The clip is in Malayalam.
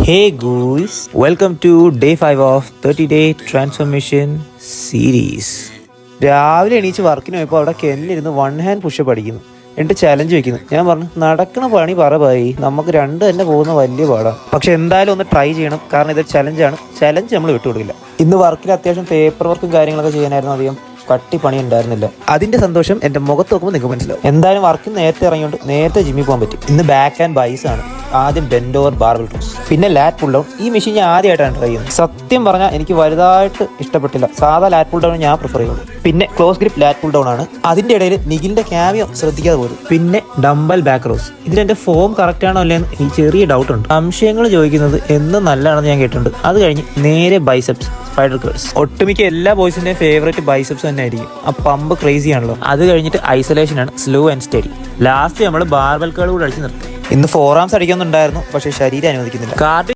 Hey guys, welcome to day 5 of 30-day transformation series. രാവിലെ എണീച്ച് വർക്കിന് പോയപ്പോൾ അവിടെ കെന്നിരുന്ന് 1 ഹാൻഡ് പുഷപ്പ് അടിക്കുന്നു. എന്നിട്ട് ചലഞ്ച് വെക്കുന്നു. ഞാൻ പറഞ്ഞു നടക്കണ പണി പറയി, നമുക്ക് രണ്ട് തന്നെ പോകുന്ന വലിയ പാടാണ്. പക്ഷെ എന്തായാലും ഒന്ന് ട്രൈ ചെയ്യണം, കാരണം ഇത് ചലഞ്ചാണ്. ചലഞ്ച് നമ്മൾ വിട്ടുകൊടുക്കില്ല. ഇന്ന് വർക്കിൽ അത്യാവശ്യം പേപ്പർ വർക്കും കാര്യങ്ങളൊക്കെ ചെയ്യാനായിരുന്നു. അധികം കട്ടി പണി ഉണ്ടായിരുന്നില്ല. അതിന്റെ സന്തോഷം എന്റെ മുഖത്ത് നോക്കുമ്പോൾ നിങ്ങൾക്ക് മനസ്സിലാവും. എന്തായാലും വർക്കിൽ നേരത്തെ ഇറങ്ങിയോണ്ട് നേരത്തെ ജിമ്മിൽ പോകാൻ പറ്റും. ഇന്ന് ബാക്ക് ആൻഡ് ബൈസ് ആണ്. ആദ്യം ബെൻഡ് ഓവർ ബാർബൽ ടോസ്, പിന്നെ ലാറ്റ് പുൾ ഡൗൺ. ഈ മെഷീൻ ഞാൻ ആദ്യമായിട്ടാണ് ട്രൈ ചെയ്യുന്നത്. സത്യം പറഞ്ഞാൽ എനിക്ക് വലുതായിട്ട് ഇഷ്ടപ്പെട്ടില്ല. സാധാ ലാറ്റ് പുൾ ഡൗൺ ഞാൻ പ്രിഫർ ചെയ്യുള്ളൂ. പിന്നെ close grip lat pull down ആണ്. അതിന്റെ ഇടയിൽ നിഖിലിന്റെ ക്യാമിയോ ശ്രദ്ധിക്കാതെ പോലും. പിന്നെ ഡംബൽ ബാക്ക് റോസ്. ഇതിലെന്റെ ഫോം കറക്റ്റ് ആണോ അല്ലേന്ന് എനിക്ക് ചെറിയ ഡൗട്ട് ഉണ്ട്. സംശയങ്ങൾ ചോദിക്കുന്നത് എന്നും നല്ലതാണെന്ന് ഞാൻ കേട്ടിട്ടുണ്ട്. അത് കഴിഞ്ഞ് നേരെ ബൈസെപ്സ് സ്പൈഡർ കേഴ്സ്. ഒട്ടുമിക്ക എല്ലാ ബോയ്സിന്റെയും ഫേവറേറ്റ് ബൈസെപ്സ് തന്നെ ആയിരിക്കും. ആ പമ്പ് ക്രേസി ആണല്ലോ. അത് കഴിഞ്ഞിട്ട് ഐസൊലേഷൻ ആണ്, സ്ലോ ആൻഡ് സ്റ്റഡി. ലാസ്റ്റ് നമ്മൾ ബാർബൽ കേൾ കൂടെ അടിച്ച് നിർത്തും. ഇന്ന് 4 ആംസ് അടിക്കുന്നുണ്ടായിരുന്നു, പക്ഷേ ശരീരം അനുവദിക്കുന്നില്ല.